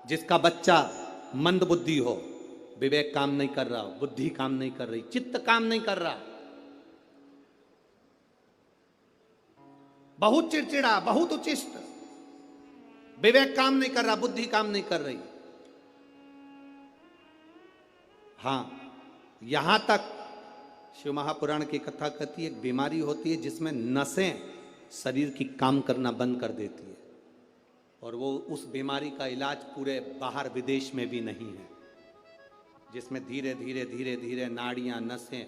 जिसका बच्चा मंद बुद्धि हो, विवेक काम नहीं कर रहा, बुद्धि काम नहीं कर रही, चित्त काम नहीं कर रहा, बहुत चिड़चिड़ा, बहुत उचिष्ट, विवेक काम नहीं कर रहा, बुद्धि काम नहीं कर रही। हां, यहां तक शिव महापुराण की कथा कहती है एक बीमारी होती है जिसमें नसें शरीर की काम करना बंद कर देती है, और वो उस बीमारी का इलाज पूरे बाहर विदेश में भी नहीं है, जिसमें धीरे धीरे धीरे धीरे नाड़ियां नसें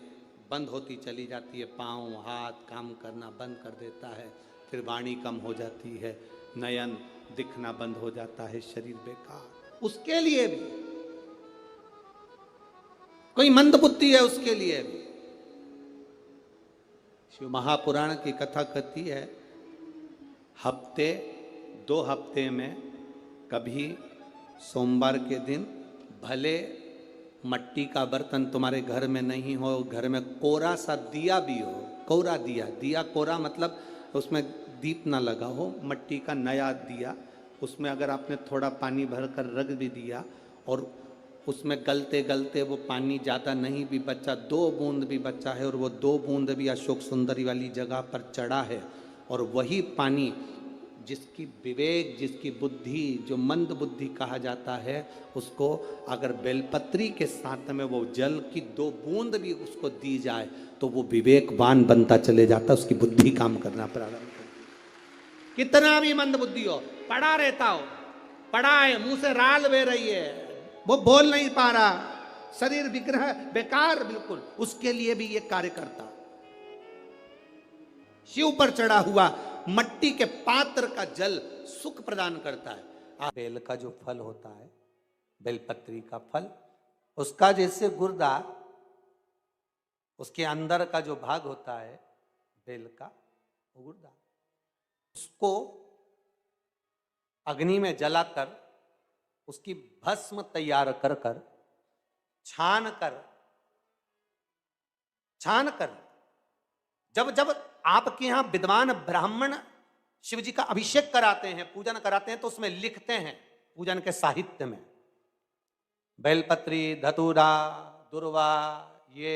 बंद होती चली जाती है, पांव हाथ काम करना बंद कर देता है, फिर वाणी कम हो जाती है, नयन दिखना बंद हो जाता है, शरीर बेकार। उसके लिए भी कोई मंद बुद्धि है, उसके लिए भी शिव महापुराण की कथा कहती है हफ्ते 2 हफ्ते में कभी सोमवार के दिन भले मट्टी का बर्तन तुम्हारे घर में नहीं हो, घर में कोरा सा दिया भी हो, कोरा दिया, दिया कोरा मतलब उसमें दीप ना लगा हो, मट्टी का नया दिया, उसमें अगर आपने थोड़ा पानी भरकर रख भी दिया और उसमें गलते गलते वो पानी ज़्यादा नहीं भी बचा, 2 बूंद भी बचा है, और वो 2 बूंद भी अशोक सुंदरी वाली जगह पर चढ़ा है, और वही पानी जिसकी विवेक, जिसकी बुद्धि, जो मंद बुद्धि कहा जाता है, उसको अगर बेलपत्री के साथ में वो जल की 2 बूंद भी उसको दी जाए तो वो विवेकवान बनता चले जाता, उसकी बुद्धि काम करना प्रारंभ कर। कितना भी मंद बुद्धि हो, पड़ा रहता हो, पड़ा है, मुंह से राल बह रही है, वो बोल नहीं पा रहा, शरीर विग्रह बेकार बिल्कुल, उसके लिए भी ये कार्य करता। शिव पर चढ़ा हुआ मट्टी के पात्र का जल सुख प्रदान करता है। बेल का जो फल होता है, बेलपत्री का फल, उसका जैसे गुर्दा, उसके अंदर का जो भाग होता है बेल का, वो गुर्दा, उसको अग्नि में जलाकर उसकी भस्म तैयार कर कर छान कर जब जब आपके यहां विद्वान ब्राह्मण शिव जी का अभिषेक कराते हैं, पूजन कराते हैं, तो उसमें लिखते हैं पूजन के साहित्य में बेलपत्री, धतूरा, दुर्वा, ये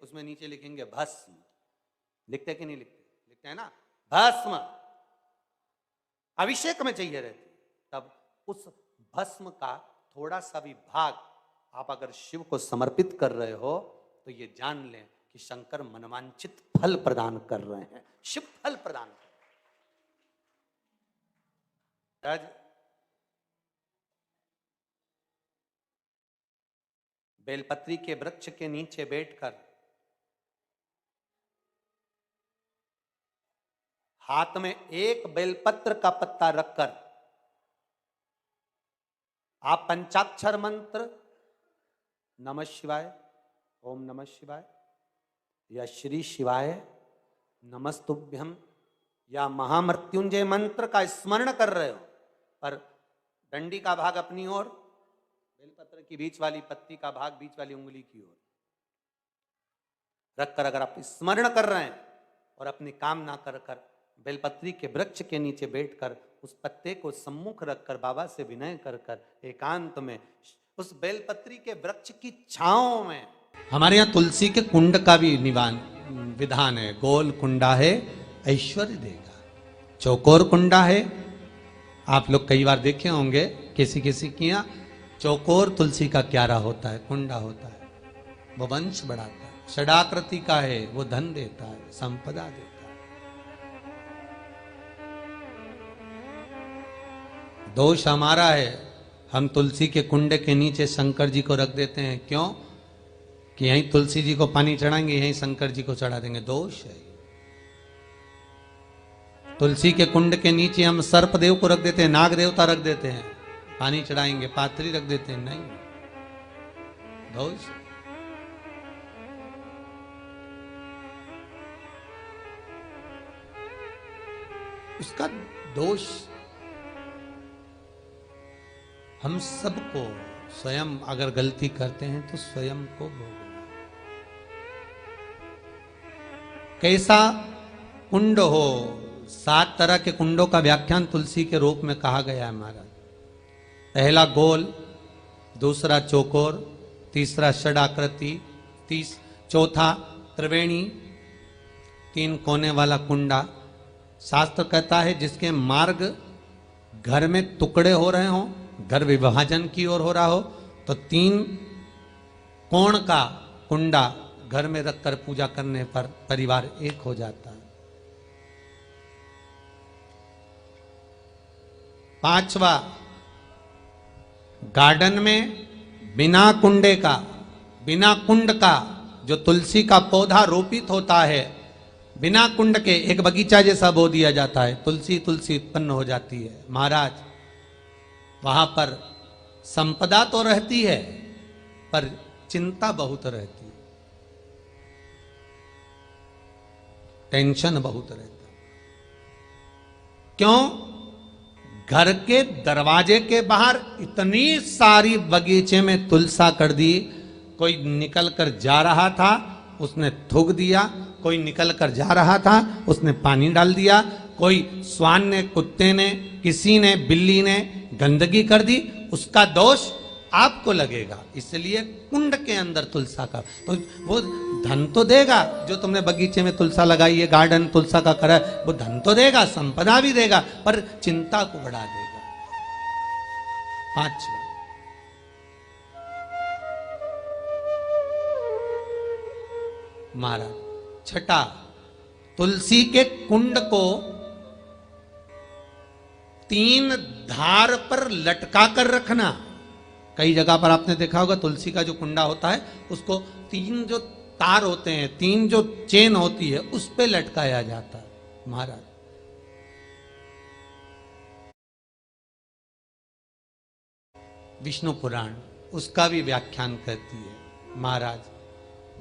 उसमें नीचे लिखेंगे भस्म। लिखते कि नहीं लिखते? लिखते हैं ना, भस्म अभिषेक में चाहिए रहती। तब उस भस्म का थोड़ा सा भी भाग आप अगर शिव को समर्पित कर रहे हो तो ये जान लें कि शंकर मनवांचित फल प्रदान कर रहे हैं, शिव फल प्रदान कर रहे हैं। बेलपत्री के वृक्ष के नीचे बैठकर हाथ में एक बेलपत्र का पत्ता रखकर आप पंचाक्षर मंत्र नमः शिवाय, ओम नमः शिवाय, या श्री शिवाय नमस्तुभ्यम, या महामृत्युंजय मंत्र का स्मरण कर रहे हो, पर डंडी का भाग अपनी ओर, बेलपत्र की बीच वाली पत्ती का भाग बीच वाली उंगली की ओर रखकर अगर आप स्मरण कर रहे हैं और अपनी काम ना कर कर बेलपत्री के वृक्ष के नीचे बैठकर उस पत्ते को सम्मुख रखकर बाबा से विनय कर कर एकांत में उस बेलपत्री के वृक्ष की छांव में। हमारे यहाँ तुलसी के कुंड का भी विधान है। गोल कुंडा है ऐश्वर्य देगा, चौकोर कुंडा है, आप लोग कई बार देखे होंगे किसी किसी के यहाँ चौकोर तुलसी का क्यारा होता है, कुंडा होता है, वो वंश बढ़ाता है। षडाकृति का है, वो धन देता है, संपदा देता है। दोष हमारा है, हम तुलसी के कुंड के नीचे शंकर जी को रख देते हैं। क्यों? कि यहीं तुलसी जी को पानी चढ़ाएंगे, यहीं शंकर जी को चढ़ा देंगे। दोष है। तुलसी के कुंड के नीचे हम सर्पदेव को रख देते हैं, नाग देवता रख देते हैं, पानी चढ़ाएंगे, पात्री रख देते हैं, नहीं, दोष। उसका दोष हम सबको स्वयं अगर गलती करते हैं तो स्वयं को भोगना। कैसा कुंड हो, 7 तरह के कुंडों का व्याख्यान तुलसी के रूप में कहा गया है महाराज। पहला गोल, दूसरा चौकोर, तीसरा षडाकृति, चौथा त्रिवेणी, 3 कोने वाला कुंडा। शास्त्र कहता है जिसके मार्ग घर में टुकड़े हो रहे हो, घर विभाजन की ओर हो रहा हो, तो 3 कोण का कुंडा घर में रखकर पूजा करने पर परिवार एक हो जाता है। 5वां, गार्डन में बिना कुंडे का, बिना कुंड का जो तुलसी का पौधा रोपित होता है, बिना कुंड के एक बगीचा जैसा बो दिया जाता है, तुलसी तुलसी उत्पन्न हो जाती है। महाराज, वहां पर संपदा तो रहती है पर चिंता बहुत रहती है, टेंशन बहुत रहता है। क्यों? घर के दरवाजे के बाहर इतनी सारी बगीचे में तुलसा कर दी। कोई निकल कर जा रहा था, उसने थूक दिया, कोई निकल कर जा रहा था, उसने पानी डाल दिया, कोई श्वान ने, कुत्ते ने, किसी ने, बिल्ली ने गंदगी कर दी, उसका दोष आपको लगेगा। इसलिए कुंड के अंदर तुलसा का, तो वो धन तो देगा, जो तुमने बगीचे में तुलसा लगाई है, गार्डन तुलसा का करा, वो धन तो देगा, संपदा भी देगा, पर चिंता को बढ़ा देगा। 5वां, महाराज। 6, तुलसी के कुंड को 3 धार पर लटका कर रखना। कई जगह पर आपने देखा होगा तुलसी का जो कुंडा होता है उसको 3 जो तार होते हैं, 3 जो चेन होती है, उस पे लटकाया जाता है। महाराज, विष्णु पुराण उसका भी व्याख्यान करती है। महाराज,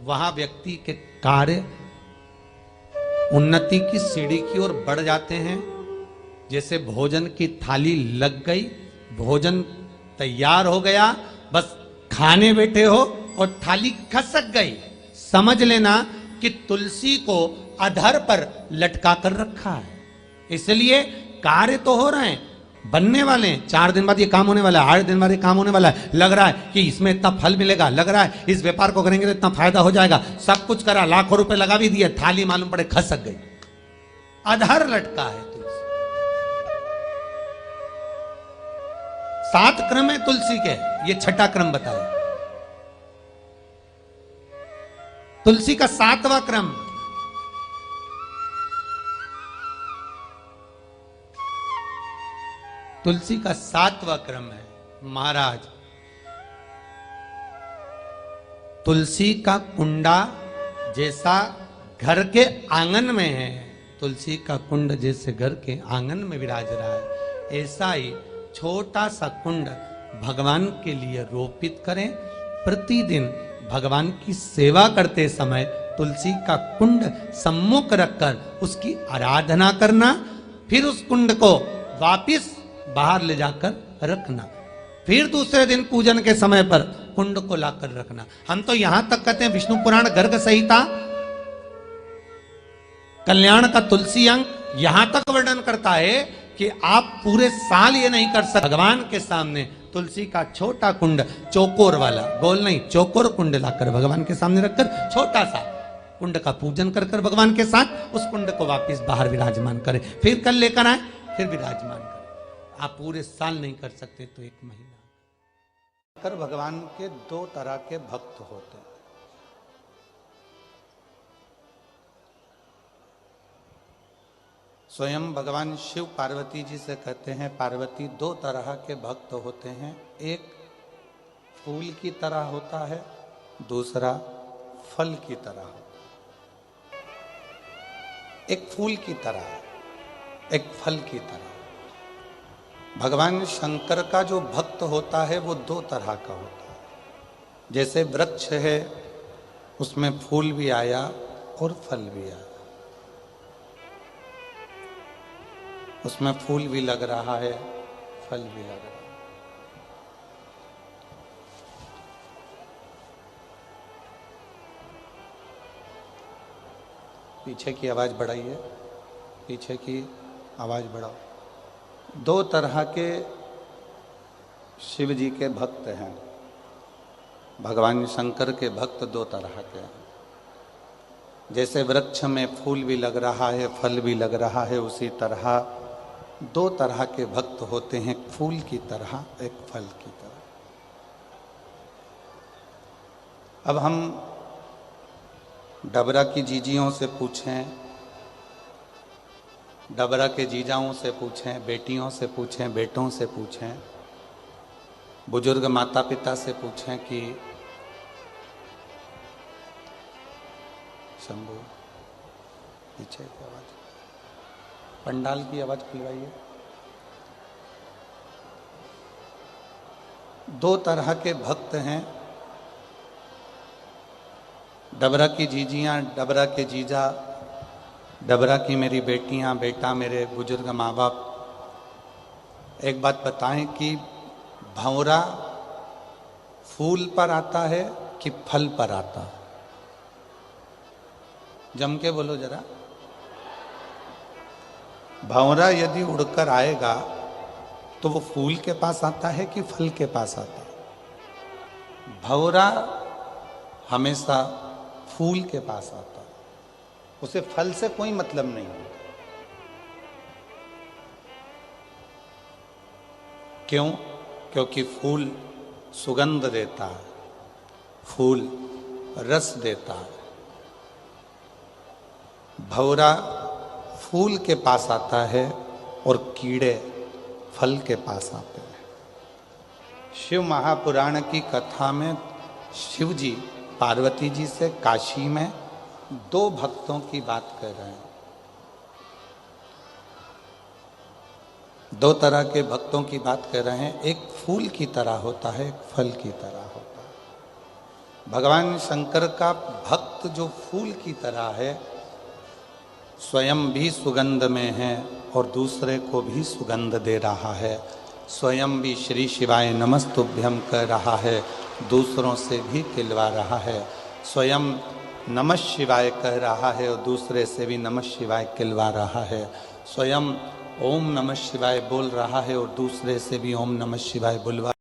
वहां व्यक्ति के कार्य उन्नति की सीढ़ी की ओर बढ़ जाते हैं। जैसे भोजन की थाली लग गई, भोजन तैयार हो गया, बस खाने बैठे हो और थाली खसक गई, समझ लेना कि तुलसी को अधर पर लटका कर रखा है। इसलिए कार्य तो हो रहे हैं, बनने वाले हैं, 4 दिन बाद ये काम होने वाला है, 8 दिन बाद ये काम होने वाला है, लग रहा है कि इसमें इतना फल मिलेगा, लग रहा है इस व्यापार को करेंगे तो इतना फायदा हो जाएगा, सब कुछ करा, लाखों रुपए लगा भी दिए, थाली मालूम पड़े खसक गई, अधर लटका है तुलसी। 7 क्रम है तुलसी के, ये 6ठा क्रम बताया। तुलसी का 7वां क्रम, तुलसी का 7वां क्रम है। महाराज, तुलसी का कुंडा जैसा घर के आंगन में है, तुलसी का कुंड जैसे घर के आंगन में विराज रहा है, ऐसा ही छोटा सा कुंड भगवान के लिए रोपित करें। प्रतिदिन भगवान की सेवा करते समय तुलसी का कुंड सम्मुख रखकर उसकी आराधना करना, फिर उस कुंड को वापिस बाहर ले जाकर रखना, फिर दूसरे दिन पूजन के समय पर कुंड को लाकर रखना। हम तो यहां तक कहते हैं, विष्णु पुराण गर्ग संहिता कल्याण का तुलसी अंग यहां तक वर्णन करता है कि आप पूरे साल ये नहीं कर सकते, भगवान के सामने तुलसी का छोटा कुंड, चौकोर वाला, गोल नहीं, चौकोर कुंड लाकर भगवान के सामने रखकर छोटा सा कुंड का पूजन कर कर भगवान के साथ उस कुंड को वापस बाहर विराजमान करें, फिर कल लेकर आए, फिर विराजमान करें। आप पूरे साल नहीं कर सकते तो 1 महीना कर। भगवान के 2 तरह के भक्त होते हैं। स्वयं भगवान शिव पार्वती जी से कहते हैं, पार्वती 2 तरह के भक्त होते हैं, एक फूल की तरह होता है, दूसरा फल की तरह होता है। एक फूल की तरह, एक फल की तरह। भगवान शंकर का जो भक्त होता है वो 2 तरह का होता है। जैसे वृक्ष है, उसमें फूल भी आया और फल भी आया, उसमें फूल भी लग रहा है, फल भी लग रहा है। पीछे की आवाज बढ़ाइए, पीछे की आवाज बढ़ाओ। 2 तरह के शिव जी के भक्त हैं। भगवान शंकर के भक्त दो तरह के हैं। जैसे वृक्ष में फूल भी लग रहा है, फल भी लग रहा है, उसी तरह दो तरह के भक्त होते हैं, एक फूल की तरह, एक फल की तरह। अब हम डबरा की जीजियों से पूछें, डबरा के जीजाओं से पूछें, बेटियों से पूछें, बेटों से पूछें, बुजुर्ग माता पिता से पूछें कि शंभू पीछे की आवाज, पंडाल की आवाज खुलवाइए। दो तरह के भक्त हैं, डबरा की जीजियां, डबरा के जीजा, डबरा की मेरी बेटियां, बेटा, मेरे बुजुर्ग माँ बाप। एक बात बताएं कि भंवरा फूल पर आता है कि फल पर आता है? जम के बोलो जरा। भंवरा यदि उड़कर आएगा तो वो फूल के पास आता है कि फल के पास आता है? भंवरा हमेशा फूल के पास आता है, उसे फल से कोई मतलब नहीं होता। क्यों? क्योंकि फूल सुगंध देता है, फूल रस देता है। भंवरा फूल के पास आता है और कीड़े फल के पास आते हैं। शिव महापुराण की कथा में शिव जी पार्वती जी से काशी में दो भक्तों की बात कर रहे हैं। दो तरह के भक्तों की बात कर रहे हैं, एक फूल की तरह होता है, एक फल की तरह होता है। भगवान शंकर का भक्त जो फूल की तरह है, स्वयं भी सुगंध में है और दूसरे को भी सुगंध दे रहा है। स्वयं भी श्री शिवाय नमस्तुभ्यम कह रहा है, दूसरों से भी खिलवा रहा है। स्वयं नमः शिवाय कह रहा है और दूसरे से भी नमः शिवाय खिलवा रहा है। स्वयं ओम नमः शिवाय बोल रहा है और दूसरे से भी ओम नमः शिवाय बुलवा